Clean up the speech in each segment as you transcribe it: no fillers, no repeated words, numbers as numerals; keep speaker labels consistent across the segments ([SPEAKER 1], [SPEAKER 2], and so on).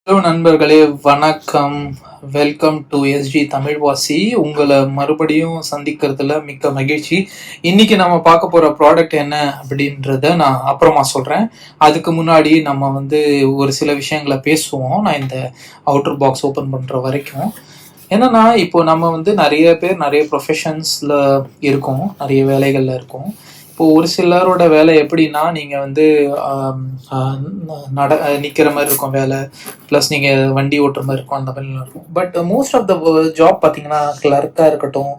[SPEAKER 1] Hello நண்பர்களே, வணக்கம். Welcome to SG Tamil வாசி. உங்களை மறுபடியும் சந்திக்கிறதுல மிக்க மகிழ்ச்சி. இன்னைக்கு நம்ம பார்க்க போற ப்ராடக்ட் என்ன அப்படின்றத நான் அப்புறமா சொல்றேன். அதுக்கு முன்னாடி நம்ம ஒரு சில விஷயங்களை பேசுவோம். நான் இந்த அவுட்டர் பாக்ஸ் ஓப்பன் பண்ற வரைக்கும் என்னன்னா, இப்போ நம்ம நிறைய பேர் நிறைய ப்ரொஃபஷன்ஸ்ல இருக்கோம், நிறைய வேலைகள்ல இருக்கோம். இப்போ ஒரு சிலரோட வேலை எப்படின்னா, நீங்க நிக்கிற மாதிரி இருக்கும் வேலை, ப்ளஸ் நீங்க வண்டி ஓட்டுற மாதிரி இருக்கும், அந்த மாதிரி இருக்கும். But most of the job பார்த்தீங்கன்னா, கிளர்க்கா இருக்கட்டும்,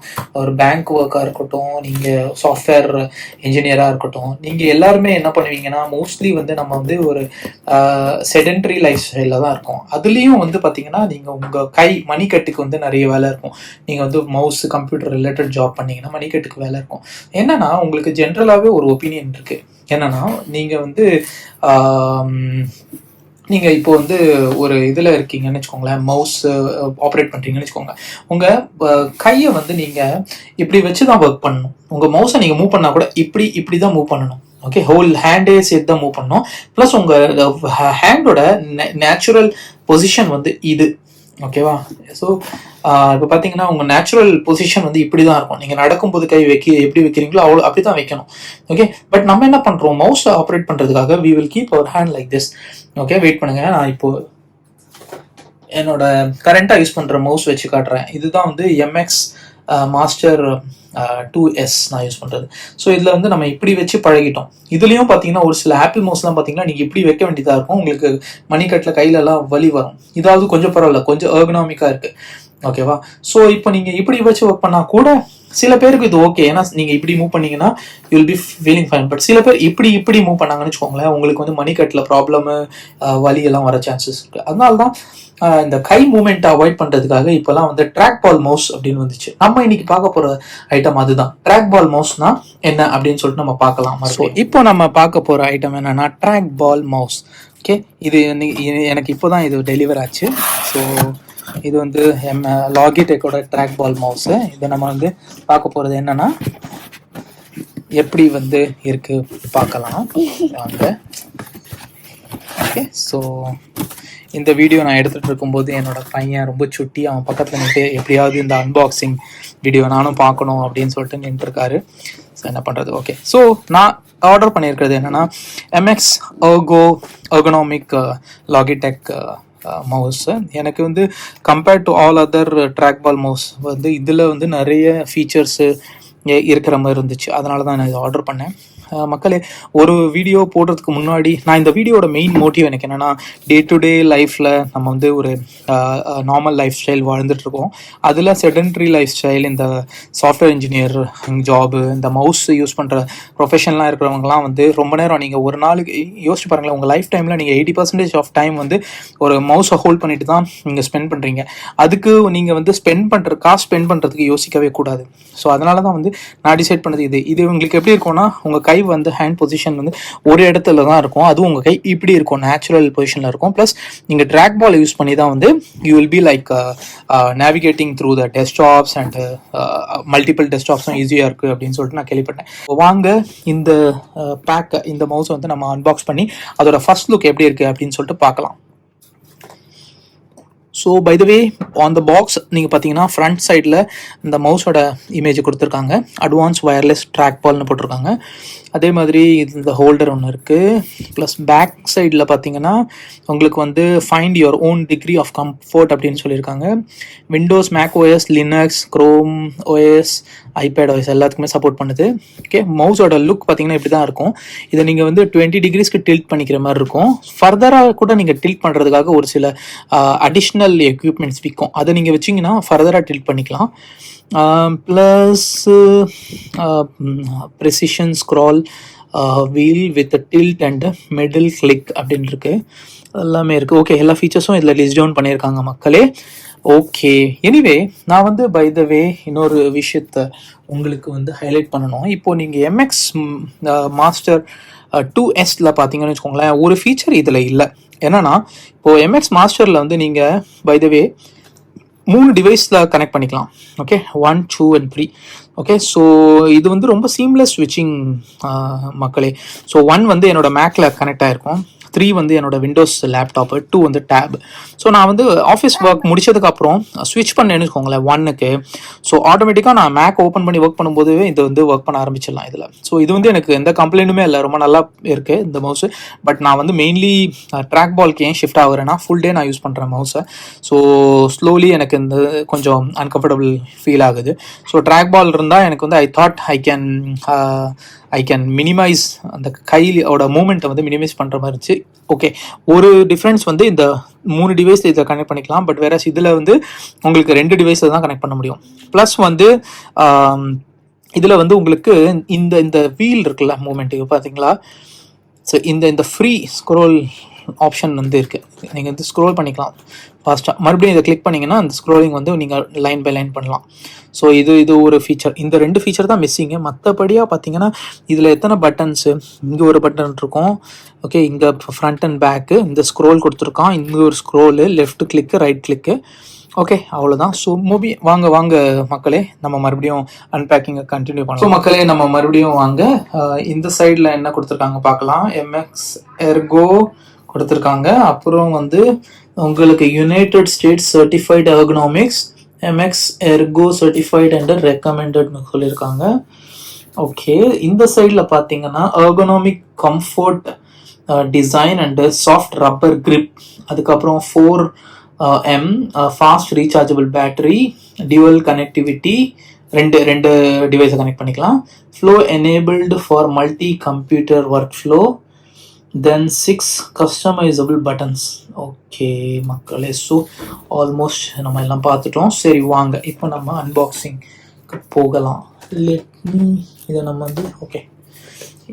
[SPEAKER 1] ஒரு பேங்க் ஒர்க்கா இருக்கட்டும், நீங்க சாஃப்ட்வேர் இன்ஜினியரா இருக்கட்டும், நீங்க எல்லாருமே என்ன பண்ணுவீங்கன்னா, மோஸ்ட்லி நம்ம ஒரு செடென்ட்ரி லைஃப் ஸ்டைல தான் இருக்கும். அதுலயும் பார்த்தீங்கன்னா, நீங்க உங்க மணிக்கட்டுக்கு நிறைய வேலை இருக்கும். நீங்க மவுஸ் கம்ப்யூட்டர் ரிலேட்டட் ஜாப் பண்ணீங்கன்னா மணிக்கட்டுக்கு வேலை இருக்கும். என்னன்னா, உங்களுக்கு ஜென்ரலாகவே ஒரு ஒப்பீனியன் இருக்கு. என்னன்னா, நீங்க இப்போ ஒரு இதுல இருக்கீங்கன்னு வச்சுக்கோங்களேன், மவுஸ் ஆப்ரேட் பண்றீங்கன்னு வச்சுக்கோங்க. உங்க கையை நீங்க இப்படி வச்சுதான் ஒர்க் பண்ணணும். உங்க மவுஸை நீங்க மூவ் பண்ணா கூட இப்படிதான் மூவ் பண்ணணும். ஓகே, ஹோல் ஹேண்டே சேர்த்து தான் மூவ் பண்ணணும். பிளஸ் உங்க ஹேண்டோட நேச்சுரல் பொசிஷன் இது. ஓகேவா? ஸோ இப்போ பார்த்தீங்கன்னா, உங்கள் நேச்சுரல் பொசிஷன் இப்படி தான் இருக்கும். நீங்கள் நடக்கும்போது கை எப்படி வைக்கிறீங்களோ அப்படி தான் வைக்கணும். ஓகே, பட் நம்ம என்ன பண்ணுறோம், மவுஸ் ஆப்ரேட் பண்ணுறதுக்காக we will keep our hand like this. Okay, wait பண்ணுங்க, நான் இப்போ என்னோட கரண்ட்டாக யூஸ் பண்ணுற மவுஸ் வச்சு காட்டுறேன். இதுதான் எம்எக்ஸ் மாஸ்டர் 2S நான் யூஸ் பண்ணுறது. ஸோ இதில் நம்ம இப்படி வச்சு பழகிட்டோம். இதுலேயும் பார்த்தீங்கன்னா, ஒரு சில ஆப்பிள் மவுஸ்லாம் பார்த்தீங்கன்னா, நீங்கள் இப்படி வைக்க வேண்டியதாக இருக்கும். உங்களுக்கு மணிக்கட்டில் கையிலலாம் வலி வரும். இதாவது கொஞ்சம் பரவாயில்ல, கொஞ்சம் எர்கனாமிக்காக இருக்குது. ஓகேவா? ஸோ இப்போ நீங்கள் இப்படி வச்சு ஒர்க் பண்ணால் கூட சில பேருக்கு இது ஓகே, ஏன்னா நீங்கள் இப்படி மூவ் பண்ணீங்கன்னா you will be feeling fine. But சில பேர் இப்படி மூவ் பண்ணாங்கன்னு வச்சுக்கோங்களேன், உங்களுக்கு மணிக்கட்டில் ப்ராப்ளமு, வலி எல்லாம் வர சான்சஸ் இருக்குது. அதனால தான் இந்த கை மூவ்மெண்ட் அவாய்ட் பண்ணுறதுக்காக இப்போலாம் ட்ராக் பால் மவுஸ் அப்படின்னு வந்துச்சு. நம்ம இன்னைக்கு பார்க்க போகிற ஐட்டம் அதுதான். ட்ராக் பால் மவுஸ்னா என்ன அப்படின்னு சொல்லிட்டு நம்ம பார்க்கலாம். இப்போ நம்ம பார்க்க போகிற ஐட்டம் என்னன்னா, ட்ராக் பால் மவுஸ். ஓகே, இது எனக்கு இப்போ தான் இது டெலிவர் ஆச்சு. ஸோ இது லாகிடெக்கோட ட்ராக் பால் மவுஸு. இதை நம்ம பார்க்க போகிறது என்னன்னா, எப்படி இருக்கு பார்க்கலாம் வாங்க. ஓகே, ஸோ இந்த வீடியோ நான் எடுத்துகிட்டு இருக்கும்போது என்னோட பையன் ரொம்ப சுட்டி, அவன் பக்கத்தில் நின்று எப்படியாவது இந்த அன்பாக்சிங் வீடியோ நானும் பார்க்கணும் அப்படின்னு சொல்லிட்டு நின்றுருக்காரு. ஸோ என்ன பண்ணுறது? ஓகே, ஸோ நான் ஆர்டர் பண்ணியிருக்கிறது என்னென்னா, MX Ergonomic லாகிடெக் மவுஸ். எனக்கு compared to all other trackball mouse இதில் நிறைய ஃபீச்சர்ஸு இருக்கிற மாதிரி இருந்துச்சு. அதனால தான் நான் இதை ஆர்டர் பண்ணேன். மக்களே, ஒரு வீடியோ போடுறதுக்கு முன்னாடி நான் இந்த வீடியோட மெயின் மோட்டிவ் எனக்கு என்னென்னா, டே டு டே லைஃப்பில் நம்ம ஒரு நார்மல் லைஃப் ஸ்டைல் வாழ்ந்துட்டுருக்கோம். அதில் செடென்ட்ரி லைஃப் ஸ்டைல், இந்த சாஃப்ட்வேர் இன்ஜினியர் ஜாபு, இந்த மவுஸ் யூஸ் பண்ணுற ப்ரொஃபஷன்லாம் இருக்கிறவங்கலாம் ரொம்ப நேரம் நீங்கள் ஒரு நாளுக்கு யோசிச்சு பாருங்களேன், உங்கள் லைஃப் டைமில் நீங்கள் 80% ஆஃப் டைம் ஒரு மவுஸை ஹோல்ட் பண்ணிட்டு தான் நீங்கள் ஸ்பெண்ட் பண்ணுறீங்க. அதுக்கு நீங்கள் காசு ஸ்பெண்ட் பண்ணுறதுக்கு யோசிக்கவே கூடாது. ஸோ அதனால தான் நான் டிசைட் பண்ணது இது உங்களுக்கு எப்படி இருக்கும்னா, உங்கள் கை ஹேண்ட் பொசிஷன் ஒரு இடத்துல தான் இருக்கும். அதுவும் உங்கள் கை இப்படி இருக்கும், நேச்சுரல் பொசிஷனில் இருக்கும். ப்ளஸ் நீங்கள் ட்ராக் பால் யூஸ் பண்ணி தான் you will be like navigating through the desktops and multiple டெஸ்க்டாப்ஸும் ஈஸியாக இருக்குது அப்படின்னு சொல்லிட்டு நான் கேள்விப்பட்டேன். வாங்க இந்த பேக்கை, இந்த மவுஸ் நம்ம அன்பாக்ஸ் பண்ணி அதோட ஃபர்ஸ்ட் லுக் எப்படி இருக்குது அப்படின்னு சொல்லிட்டு பார்க்கலாம். So by the way, on the box நீங்கள் பார்த்தீங்கன்னா, ஃப்ரண்ட் சைடில் இந்த மவுஸோட இமேஜ் கொடுத்துருக்காங்க. அட்வான்ஸ் வயர்லெஸ் ட்ராக் பால்னு போட்டிருக்காங்க. அதே மாதிரி இந்த ஹோல்டர் ஒன்று இருக்குது. ப்ளஸ் பேக் சைடில் பார்த்தீங்கன்னா, உங்களுக்கு find your own degree of comfort அப்படின்னு சொல்லியிருக்காங்க. Windows, Mac OS, Linux, Chrome OS, iPad OS எல்லாத்துக்குமே சப்போர்ட் பண்ணுது. ஓகே, மவுஸோட லுக் பார்த்தீங்கன்னா இப்படி தான் இருக்கும். இதை நீங்கள் 20 டிகிரிஸ்க்கு டில்ட் பண்ணிக்கிற மாதிரி இருக்கும். ஃபர்தராக கூட நீங்கள் டில்ட் பண்ணுறதுக்காக ஒரு சில அடிஷ்னல் எக்யூப்மெண்ட்ஸ் விற்கும். அதை நீங்கள் வச்சிங்கன்னா ஃபர்தராக டில்ட் பண்ணிக்கலாம். Plus precision scroll wheel with tilt and middle click அப்படின்னு இருக்கு. எல்லாமே இருக்குது. ஓகே, எல்லா ஃபீச்சர்ஸும் இதில் லிஸ்ட் டவுன் பண்ணியிருக்காங்க மக்களே. ஓகே, எனிவே நான் பை த வே இன்னொரு விஷயத்த உங்களுக்கு ஹைலைட் பண்ணணும். இப்போது நீங்கள் MX மாஸ்டர் 2Sல பார்த்தீங்கன்னு வச்சுக்கோங்களேன், ஒரு ஃபீச்சர் இதில் இல்லை. என்னன்னா, இப்போது MX மாஸ்டரில் நீங்கள் பை த வே 3 டிவைஸில் கனெக்ட் பண்ணிக்கலாம். Okay, 1, 2 and 3. ஓகே, ஸோ இது ரொம்ப சீம்லெஸ் ஸ்விட்சிங் மக்களே. ஸோ 1 என்னோட மேக்கில் கனெக்ட் ஆகிருக்கும். 3 வந்து என்னோட விண்டோஸ் லேப்டாப்பு, 2 வந்து டேப். ஸோ நான் வந்து ஆஃபீஸ் ஒர்க் முடிச்சதுக்கப்புறம் ஸ்விட்ச் பண்ணேன்னு வச்சுக்கோங்களேன் 1க்கு. ஸோ ஆட்டோமேட்டிக்காக நான் மேக் ஓப்பன் பண்ணி ஒர்க் பண்ணும்போது இது வந்து ஒர்க் பண்ண ஆரம்பிச்சிடலாம் இதில். ஸோ இது வந்து எனக்கு எந்த கம்ப்ளைண்ட்டுமே இல்லை, ரொம்ப நல்லா இருக்குது இந்த மவுஸு. பட் நான் வந்து மெயின்லி ட்ராக் பால்க்கு ஏன் ஷிஃப்ட் ஆகுறேன்னா ஃபுல் டே நான் யூஸ் பண்ணுறேன் மவுஸை. ஸோ ஸ்லோலி எனக்கு இந்த கொஞ்சம் அன்கம்ஃபர்டபுள் ஃபீல் ஆகுது. ஸோ ட்ராக் பால் இருந்தால் எனக்கு வந்து I thought I can minimise அந்த கையோட மூமெண்ட்டை வந்து மினிமைஸ் பண்ணுற மாதிரி இருந்துச்சு. ஓகே, ஒரு டிஃப்ரென்ஸ் வந்து இந்த 3 டிவைஸ் இதில் கனெக்ட் பண்ணிக்கலாம். பட் வேற இதில் வந்து உங்களுக்கு 2 டிவைஸை தான் கனெக்ட் பண்ண முடியும். ப்ளஸ் வந்து இதில் வந்து உங்களுக்கு இந்த வீல் இருக்குல்ல மூமெண்ட்டுக்கு பார்த்தீங்களா. ஸோ இந்த ஃப்ரீ ஸ்க்ரோல் ஆப்ஷன் வந்து இருக்குது. நீங்கள் வந்து ஸ்க்ரோல் பண்ணிக்கலாம் ஃபாஸ்ட்டாக. மறுபடியும் இதை கிளிக் பண்ணிங்கன்னா அந்த ஸ்க்ரோலிங் வந்து நீங்கள் லைன் பை லைன் பண்ணலாம். ஸோ இது ஒரு ஃபீச்சர். இந்த 2 ஃபீச்சர் தான் மிஸ்ஸிங்கு. மற்றபடியாக பார்த்தீங்கன்னா இதில் எத்தனை பட்டன்ஸு, இங்கே ஒரு பட்டன் இருக்கும். ஓகே, இங்கே ஃப்ரண்ட் அண்ட் பேக்கு, இந்த ஸ்க்ரோல் கொடுத்துருக்கான், இங்கே ஒரு ஸ்க்ரோலு, லெஃப்ட் கிளிக்கு, ரைட் கிளிக்கு. ஓகே, அவ்வளோதான். ஸோ வாங்க மக்களே, நம்ம மறுபடியும் அன்பேக்கிங்கை கண்டினியூ பண்ணலாம். ஸோ மக்களே, நம்ம மறுபடியும் வாங்க. இந்த சைடில் என்ன கொடுத்துருக்காங்க பார்க்கலாம். எம்எக்ஸ் எர்கோ கொடுத்துருக்காங்க. அப்புறம் வந்து உங்களுக்கு united states certified ergonomics, MX ergo certified and ரெக்கமெண்டட்னு சொல்லியிருக்காங்க. ஓகே, இந்த சைடில் பார்த்தீங்கன்னா ergonomic comfort design and soft rubber grip, அதுக்கப்புறம் 4M fast rechargeable battery, dual connectivity, ரெண்டு டிவைஸை கனெக்ட் பண்ணிக்கலாம். Flow enabled for multi computer work flow, then 6 customisable buttons. Okay மக்களே, ஸோ ஆல்மோஸ்ட் நம்ம எல்லாம் பார்த்துட்டோம். சரி வாங்க, இப்போ நம்ம அன்பாக்சிங்க்கு போகலாம். இதை நம்ம வந்து ஓகே,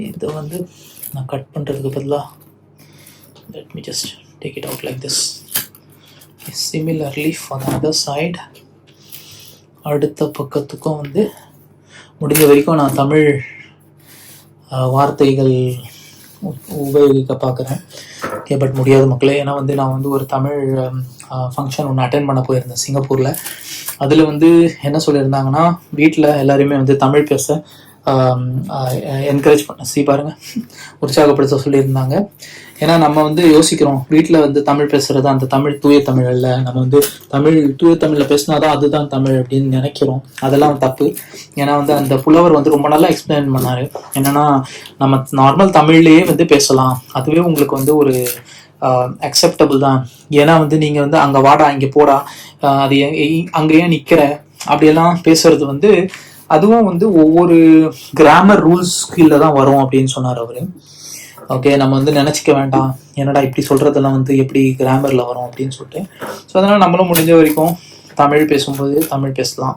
[SPEAKER 1] இதை வந்து நான் கட் பண்ணுறதுக்கு பதிலாக let me just take it out like this. Similarly for the other side, அடுத்த பக்கத்துக்கும் வந்து முடிஞ்ச வரைக்கும் நான் தமிழ் வார்த்தைகள் உபயோகிக்க பார்க்குறேன். ஓகே, பட் முடியாத மக்களே. ஏன்னா வந்து நான் வந்து ஒரு தமிழ் ஃபங்க்ஷன் ஒன்று அட்டென்ட் பண்ண போயிருந்தேன் சிங்கப்பூரில். அதில் வந்து என்ன சொல்லியிருந்தாங்கன்னா, வீட்டில் எல்லாருமே வந்து தமிழ் பேச என்கரேஜ் பண்ண பாருங்கள் உற்சாகப்படுத்த சொல்லியிருந்தாங்க. ஏன்னா நம்ம வந்து யோசிக்கிறோம், வீட்டில் வந்து தமிழ் பேசுகிறது அந்த தமிழ் தூய தமிழ் அல்ல, நம்ம வந்து தமிழ் தூய தமிழில் பேசினாதான் அதுதான் தமிழ் அப்படின்னு நினைக்கிறோம். அதெல்லாம் தப்பு. ஏன்னா வந்து அந்த புலவர் வந்து ரொம்ப நல்லா எக்ஸ்பிளைன் பண்ணார். என்னென்னா, நம்ம நார்மல் தமிழ்லேயே வந்து பேசலாம், அதுவே உங்களுக்கு வந்து ஒரு அக்செப்டபுள் தான். ஏன்னா வந்து நீங்கள் வந்து அங்கே வாடா இங்கே போடா, அது அங்கேயே நிற்கிற அப்படியெல்லாம் பேசுறது வந்து அதுவும் வந்து ஒவ்வொரு கிராமர் ரூல்ஸ் கீழே தான் வரும் அப்படின்னு சொன்னார் அவர். ஓகே, நம்ம வந்து நினச்சிக்க வேண்டாம், என்னடா இப்படி சொல்கிறதெல்லாம் வந்து எப்படி கிராமரில் வரும் அப்படின்னு சொல்லிட்டு. ஸோ அதனால் நம்மளும் முடிஞ்ச வரைக்கும் தமிழ் பேசும்போது தமிழ் பேசலாம்,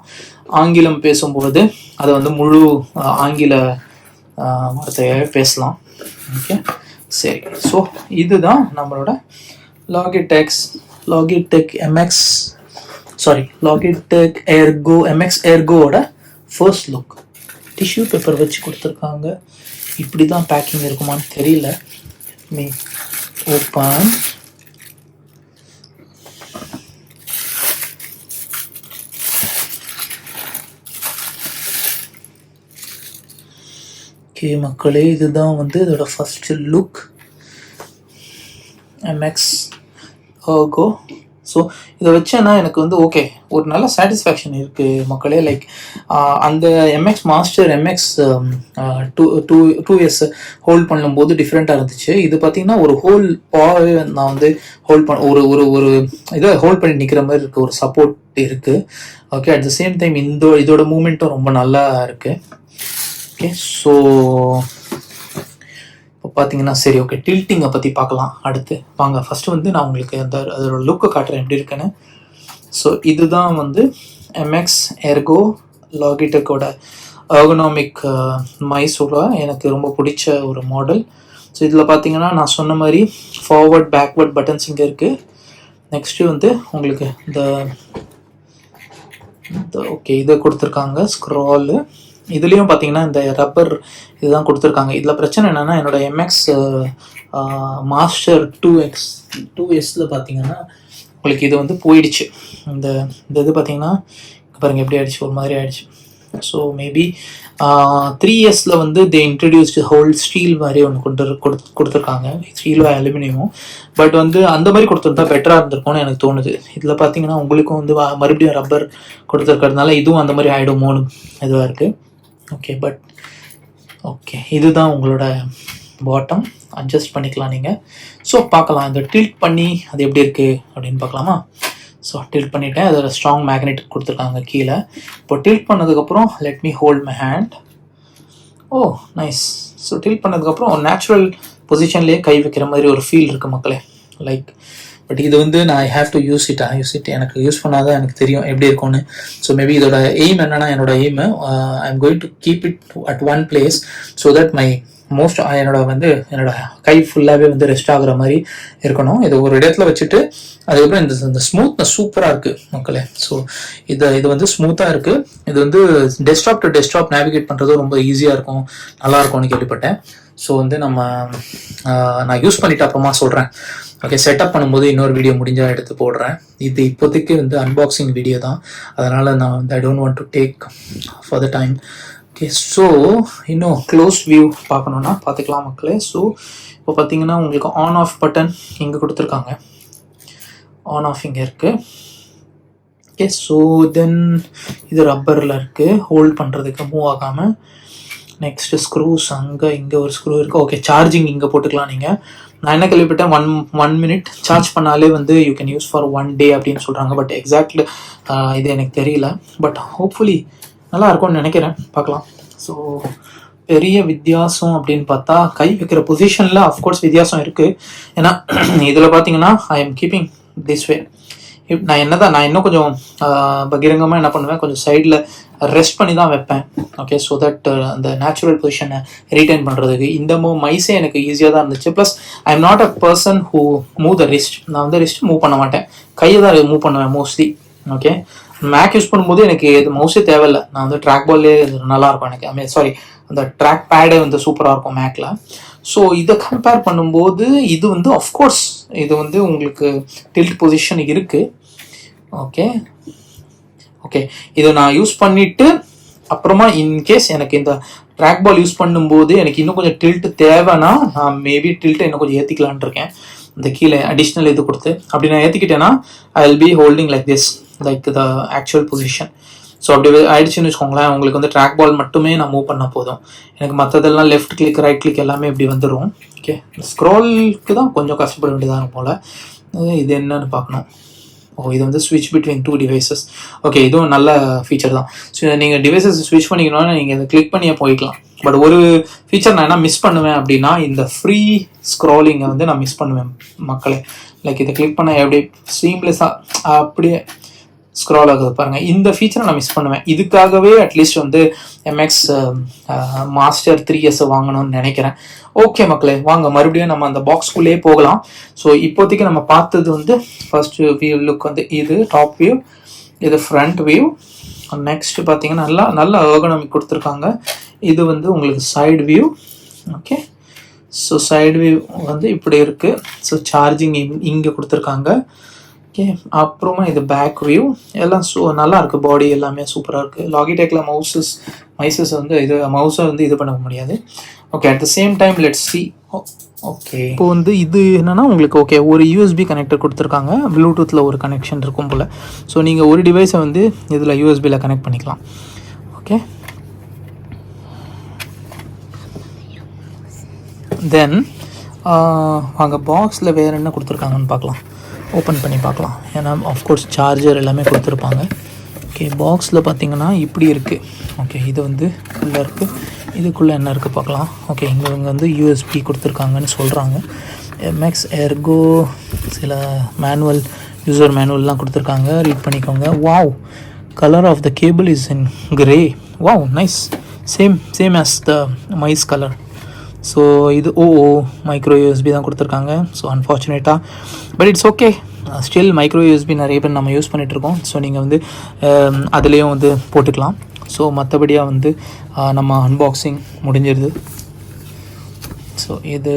[SPEAKER 1] ஆங்கிலம் பேசும்போது அதை வந்து முழு ஆங்கில வார்த்தையாக பேசலாம். ஓகே, சரி. ஸோ இதுதான் நம்மளோட Logitech Ergo MX Ergoவோட ஃபர்ஸ்ட் லுக். டிஷ்யூ பேப்பர் வச்சு கொடுத்துருக்காங்க. இப்படி தான் பேக்கிங் இருக்குமான்னு தெரியல. Me open. ஓகே மக்களே, இதுதான் வந்து இதோட first look MX Ergo. So இதை வச்சேன்னா எனக்கு வந்து ஓகே, ஒரு நல்ல சாட்டிஸ்ஃபேக்ஷன் இருக்குது மக்களே. லைக் அந்த MX master MX 2S hold பண்ணும்போது டிஃப்ரெண்ட்டாக இருந்துச்சு. இது பார்த்தீங்கன்னா ஒரு ஹோல் பாவே நான் வந்து ஹோல்ட் பண்ண ஒரு இதை ஹோல்ட் பண்ணி நிற்கிற மாதிரி இருக்குது, ஒரு சப்போர்ட் இருக்குது. Okay, at the same time இதோட மூமெண்ட்டும் ரொம்ப நல்லா இருக்குது. ஓகே, ஸோ பார்த்தீங்கன்னா சரி, ஓகே, டில்ட்டிங்கை பற்றி பார்க்கலாம் அடுத்து. வாங்க, ஃபஸ்ட்டு வந்து நான் உங்களுக்கு அதோட லுக்கை காட்டுறேன் எப்படி இருக்குன்னு. ஸோ இதுதான் வந்து MX Ergo லாகிடெக்கோட எர்கனாமிக் மைஸோட எனக்கு ரொம்ப பிடிச்ச ஒரு மாடல். ஸோ இதில் பார்த்தீங்கன்னா நான் சொன்ன மாதிரி ஃபார்வர்ட் பேக்வர்ட் பட்டன்ஸ் இங்கே இருக்குது. நெக்ஸ்ட்டு வந்து உங்களுக்கு இந்த ஓகே இதை கொடுத்துருக்காங்க ஸ்க்ராலு. இதுலேயும் பார்த்தீங்கன்னா இந்த ரப்பர் இதுதான் கொடுத்துருக்காங்க. இதில் பிரச்சனை என்னென்னா, என்னோட MX மாஸ்டர் 2S பார்த்தீங்கன்னா உங்களுக்கு இது வந்து போயிடுச்சு. இந்த இது பார்த்தீங்கன்னா பாருங்கள் எப்படி ஆயிடுச்சு, ஒரு மாதிரி ஆயிடுச்சு. ஸோ மேபி 3 இயர்ஸில் வந்து தே இன்ட்ரடியூஸ்டு ஹோல் ஸ்டீல் மாதிரி ஒன்று கொடுத்துருக்காங்க, ஸ்டீலோ அலுமினியமோ. பட் வந்து அந்த மாதிரி கொடுத்துருந்தா பெட்டராக இருந்திருக்கும்னு எனக்கு தோணுது. இதில் பார்த்தீங்கன்னா உங்களுக்கும் வந்து மறுபடியும் ரப்பர் கொடுத்துருக்கறதுனால இதுவும் அந்த மாதிரி ஆகிடுமோன்னு இதுவாக இருக்குது. ஓகே, பட் ஓகே, இதுதான் உங்களோட பாட்டம். அட்ஜஸ்ட் பண்ணிக்கலாம் நீங்கள். ஸோ பார்க்கலாம், இந்த டில்ட் பண்ணி அது எப்படி இருக்குது அப்படின்னு பார்க்கலாமா? ஸோ டில்ட் பண்ணிவிட்டேன். அதில் ஸ்ட்ராங் மேக்னெட் கொடுத்துருக்காங்க கீழே. இப்போ டில்ட் பண்ணதுக்கப்புறம் let me hold my hand. Oh nice. So tilt பண்ணதுக்கப்புறம் நேச்சுரல் பொசிஷன்லேயே கை வைக்கிற மாதிரி ஒரு ஃபீல் இருக்குது மக்களே. லைக் பட் இது வந்து நான் I have to use it. எனக்கு யூஸ் பண்ணாதான் எனக்கு தெரியும் எப்படி இருக்கும்னு. ஸோ மேபி இதோட எய்ம் என்னன்னா, என்னோட aim I am going to keep it at one place so that my என்னோட கை ஃபுல்லாகவே வந்து ரெஸ்ட் ஆகுற மாதிரி இருக்கணும். இது ஒரு இடத்துல வச்சுட்டு அதுக்கப்புறம் இந்த ஸ்மூத்னஸ் சூப்பராக இருக்குது மக்களே. ஸோ இது வந்து ஸ்மூத்தாக இருக்குது. இது வந்து டெஸ்க்டாப் டு டெஸ்க்டாப் நேவிகேட் பண்ணுறது ரொம்ப ஈஸியாக இருக்கும், நல்லாயிருக்கும்னு கேள்விப்பட்டேன். ஸோ வந்து நான் யூஸ் பண்ணிட்டு அப்புறமா சொல்கிறேன். ஓகே, செட்டப் பண்ணும்போது இன்னொரு வீடியோ முடிஞ்சால் எடுத்து போடுறேன். இது இப்போதைக்கு வந்து அன்பாக்சிங் வீடியோ தான், அதனால் நான் வந்து I don't want to take for the time. Okay, so இன்னும் க்ளோஸ் வியூ பார்க்கணுன்னா பார்த்துக்கலாம் மக்களே. ஸோ இப்போ பார்த்தீங்கன்னா உங்களுக்கு ஆன் ஆஃப் பட்டன் இங்கே கொடுத்துருக்காங்க, ஆன் ஆஃப் இங்கே இருக்குது. ஓகே, ஸோ தென் இது ரப்பரில் இருக்குது ஹோல்ட் பண்ணுறதுக்கு மூவ் ஆகாமல். நெக்ஸ்ட்டு ஸ்க்ரூஸ் இங்கே ஒரு ஸ்க்ரூ இருக்குது. ஓகே, சார்ஜிங் இங்கே போட்டுக்கலாம் நீங்கள். நான் என்ன கேள்விப்பட்டேன், ஒன் மினிட் சார்ஜ் பண்ணாலே வந்து you can use for 1 day அப்படின்னு சொல்கிறாங்க. பட் எக்ஸாக்ட்லி இது எனக்கு தெரியல. பட் ஹோப்ஃபுல்லி நல்லா இருக்கும்னு நினைக்கிறேன், பார்க்கலாம். ஸோ பெரிய வித்தியாசம் அப்படின்னு பார்த்தா கை வைக்கிற பொசிஷனில் அஃப்கோர்ஸ் வித்தியாசம் இருக்குது. ஏன்னா இதில் பார்த்தீங்கன்னா I am keeping this way. நான் இன்னும் கொஞ்சம் பகிரங்கமாக என்ன பண்ணுவேன், கொஞ்சம் சைடில் ரெஸ்ட் பண்ணி தான் வைப்பேன். ஓகே, ஸோ தட் அந்த நேச்சுரல் பொசிஷனை ரீடைன் பண்ணுறதுக்கு இந்த மைஸே எனக்கு ஈஸியாக தான் இருந்துச்சு. Plus I am not a person who move the wrist. நான் வந்து ரிஸ்ட் மூவ் பண்ண மாட்டேன், கையை தான் மூவ் பண்ணுவேன் மோஸ்ட்லி. ஓகே, மேக் யூஸ் பண்ணும்போது எனக்கு இது மவுஸே தேவையில்லை. நான் வந்து ட்ராக்பால்லே நல்லாயிருக்கும் எனக்கு. அந்த ட்ராக் பேடே வந்து சூப்பராக இருக்கும் மேக்கில். ஸோ இதை கம்பேர் பண்ணும்போது இது வந்து அஃப்கோர்ஸ் இது வந்து உங்களுக்கு டில்ட் பொசிஷன் இருக்குது. ஓகே, இதை நான் யூஸ் பண்ணிவிட்டு அப்புறமா இன்கேஸ் எனக்கு இந்த ட்ராக்பால் யூஸ் பண்ணும்போது எனக்கு இன்னும் கொஞ்சம் டில்ட் தேவைன்னா நான் மேபி டில்ட்டை இன்னும் கொஞ்சம் ஏற்றிக்கலான் இருக்கேன். இந்த கீழே அடிஷ்னல் இது கொடுத்து அப்படி நான் ஏற்றிக்கிட்டேன்னா I will be holding like this, like the actual position. So அப்படி ஆயிடுச்சுன்னு வச்சுக்கோங்களேன், உங்களுக்கு வந்து ட்ராக் பால் மட்டுமே நான் மூவ் பண்ணால் போதும். எனக்கு மற்றதெல்லாம் லெஃப்ட் கிளிக் ரைட் கிளிக் எல்லாமே இப்படி வந்துடும். ஓகே, ஸ்க்ரோலுக்கு தான் கொஞ்சம் கஷ்டப்பட வேண்டியதாக இருக்கும் போல். இது என்னன்னு பார்க்கணும். இது வந்து ஸ்விட்ச் பிட்வீன் 2 devices. ஓகே, இதுவும் நல்ல ஃபீச்சர் தான். ஸோ நீங்கள் டிவைசஸ் ஸ்விட்ச் பண்ணிக்கணும்னா நீங்கள் இதை கிளிக் பண்ணியே போய்க்கலாம். பட் ஒரு ஃபீச்சர் நான் என்ன மிஸ் பண்ணுவேன் அப்படின்னா, இந்த ஃப்ரீ ஸ்க்ராலிங்கை வந்து நான் மிஸ் பண்ணுவேன் மக்களே. லைக் இதை கிளிக் பண்ண எப்படி சீம்லெஸ்ஸாக அப்படியே ஸ்க்ரால் ஆகுது பாருங்கள், இந்த ஃபீச்சரை நான் மிஸ் பண்ணுவேன். இதுக்காகவே அட்லீஸ்ட் வந்து MX மாஸ்டர் 3S வாங்கணும்னு நினைக்கிறேன். ஓகே மக்களே, வாங்க மறுபடியும் நம்ம அந்த பாக்ஸ்குள்ளேயே போகலாம். ஸோ இப்போதைக்கு நம்ம பார்த்தது வந்து ஃபர்ஸ்ட் வியூ லுக் வந்து இது டாப் வியூ, இது ஃப்ரண்ட் வியூ. நெக்ஸ்ட் பார்த்தீங்கன்னா நல்ல எர்கனாமிக் கொடுத்துருக்காங்க. இது வந்து உங்களுக்கு side view. Okay, so side view வந்து இப்படி இருக்குது. ஸோ சார்ஜிங் இங்கே கொடுத்துருக்காங்க. ஓகே, அப்புறமா இது பேக் வியூ எல்லாம் நல்லா இருக்குது. பாடி எல்லாமே சூப்பராக இருக்குது. லாகிடெக்கில் மைசஸ் வந்து மவுஸை வந்து இது பண்ண முடியாது. Okay, at the same time let's see. Okay, இப்போ வந்து இது என்னென்னா உங்களுக்கு ஓகே ஒரு USB கனெக்டர் கொடுத்துருக்காங்க. ப்ளூடூத்தில் ஒரு கனெக்ஷன் இருக்கும் போல். ஸோ நீங்கள் ஒரு டிவைஸை வந்து இதில் USBயில் கனெக்ட் பண்ணிக்கலாம். ஓகே, தென் வாங்க பாக்ஸில் வேறு என்ன கொடுத்துருக்காங்கன்னு பார்க்கலாம். ஓப்பன் பண்ணி பார்க்கலாம். ஏன்னா ஆஃப்கோர்ஸ் சார்ஜர் எல்லாமே கொடுத்துருப்பாங்க. ஓகே, பாக்ஸில் பார்த்தீங்கன்னா இப்படி இருக்குது. ஓகே, இது வந்து உள்ளே இருக்குது. இதுக்குள்ளே என்ன இருக்குது பார்க்கலாம். ஓகே, இங்கே வந்து USB கொடுத்துருக்காங்கன்னு சொல்கிறாங்க. MX Ergo சில யூசர் மேனுவல்லாம் கொடுத்துருக்காங்க, ரீட் பண்ணிக்கோங்க. Wow, colour of the cable is in grey. Wow, nice. Same as the mice colour. So இது மைக்ரோ USB தான் கொடுத்துருக்காங்க. ஸோ அன்ஃபார்ச்சுனேட்டாக but it's okay. Still micro USB நிறைய பேர் நம்ம யூஸ் பண்ணிகிட்ருக்கோம். ஸோ நீங்கள் வந்து அதுலேயும் வந்து போட்டுக்கலாம். ஸோ மற்றபடியாக வந்து நம்ம அன்பாக்சிங் முடிஞ்சிருது. ஸோ இது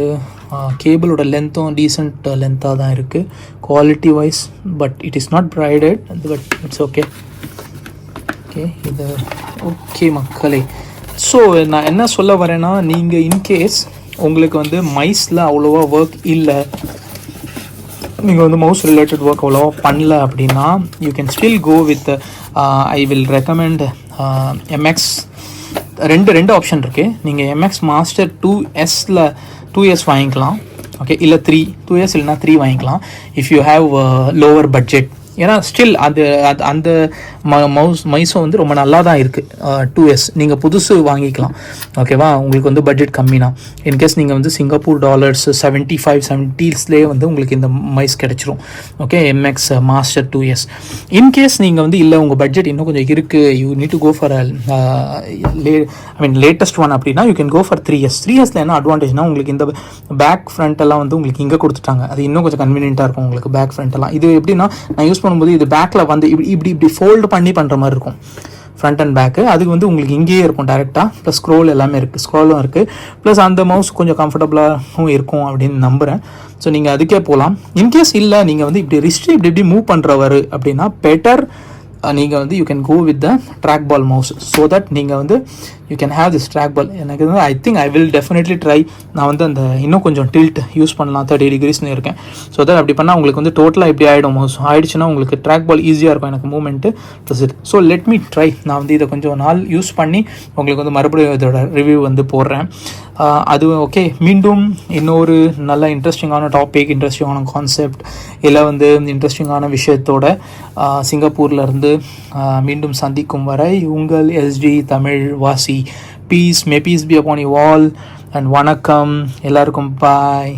[SPEAKER 1] கேபிளோட லென்த்தும் டீசெண்ட் லென்த்தாக தான் இருக்குது quality wise. But it is not braided, but it's okay. Okay, இது ஓகே மக்களே, ஸோ நான் என்ன சொல்ல வரேன்னா, நீங்கள் இன்கேஸ் உங்களுக்கு வந்து மைஸில் அவ்வளோவா ஒர்க் இல்லை, நீங்கள் வந்து மவுஸ் ரிலேட்டட் ஒர்க் அவ்வளோவா பண்ணல அப்படின்னா, you can still go with I will recommend MX. ரெண்டு ஆப்ஷன் இருக்குது. நீங்கள் எம்எக்ஸ் மாஸ்டர் 2Sல 2S வாங்கிக்கலாம். ஓகே, இல்லை 2S இல்லைனா 3 வாங்கிக்கலாம் if you have lower budget. ஏன்னா ஸ்டில் அந்த மைஸும் வந்து ரொம்ப நல்லா தான் இருக்குது. 2S நீங்கள் புதுசு வாங்கிக்கலாம். ஓகேவா, உங்களுக்கு வந்து பட்ஜெட் கம்மினா. இன்கேஸ் நீங்கள் வந்து சிங்கப்பூர் டாலர்ஸ் 75-70ஸ்லேயே வந்து உங்களுக்கு இந்த மைஸ் கிடச்சிரும். Okay, MX master 2S. In case நீங்கள் வந்து இல்லை உங்கள் பட்ஜெட் இன்னும் கொஞ்சம் இருக்குது, you need to go for latest one அப்படின்னா யூ கேன் கோ ஃபார் 3Sல என்ன அட்வான்டேஜ்னா, உங்களுக்கு இந்த பேக் ஃப்ரண்ட் எல்லாம் வந்து உங்களுக்கு இங்கே கொடுத்துட்டாங்க. அது இன்னும் கொஞ்சம் கன்வீனியன்ட்டாக இருக்கும் உங்களுக்கு பேக் ஃப்ரண்ட் எல்லாம். இது எப்படின்னா, நான் யூஸ் பண்ணும்போது இது பேக்கில் வந்து இப்படி ஃபோல்டு பண்ணி பண்ணுற மாதிரி இருக்கும் ஃப்ரண்ட் அண்ட் பேக்கு. அதுக்கு வந்து உங்களுக்கு இங்கேயே இருக்கும் டேரெக்டாக. ப்ளஸ் ஸ்க்ரோல் எல்லாமே இருக்குது, ஸ்க்ரோலும் இருக்குது. ப்ளஸ் அந்த மவுஸ் கொஞ்சம் கம்ஃபர்டபுளாகவும் இருக்கும் அப்படின்னு நம்புகிறேன். ஸோ நீங்கள் அதுக்கே போகலாம். இன்கேஸ் இல்லை நீங்கள் வந்து இப்படி ரிஸ்ட்டு இப்படி மூவ் பண்ணுறவர் அப்படின்னா பெட்டர் நீங்கள் வந்து you can go with the trackball mouse. So that நீங்கள் வந்து you can have this trackball. எனக்கு வந்து I think I will definitely try. நான் வந்து அந்த இன்னும் கொஞ்சம் டில்ட் யூஸ் பண்ணலாம், 30 degreesனு இருக்கேன். ஸோ தட் அப்படி பண்ணால் உங்களுக்கு வந்து டோட்டலாக எப்படி ஆகிடும், மவுஸ் ஆகிடுச்சுன்னா உங்களுக்கு ட்ராக்பால் ஈஸியாக இருக்கும் எனக்கு மூவ்மெண்ட்டு ப்ளஸ் இது. So let me try. நான் வந்து இதை கொஞ்சம் நாள் யூஸ் பண்ணி உங்களுக்கு வந்து மறுபடியும் இதோட ரிவ்யூ வந்து போடுறேன். அது ஓகே. மீண்டும் இன்னொரு நல்ல இன்ட்ரெஸ்டிங்கான டாபிக், இன்ட்ரெஸ்டிங்கான கான்செப்ட், இல்லை வந்து இன்ட்ரெஸ்டிங்கான விஷயத்தோட சிங்கப்பூர்லேருந்து மீண்டும் சந்திக்கும் வரை உங்கள் SG தமிழ் வாசி. Peace, may peace be upon you all, and வணக்கம் எல்லாருக்கும். பாய்.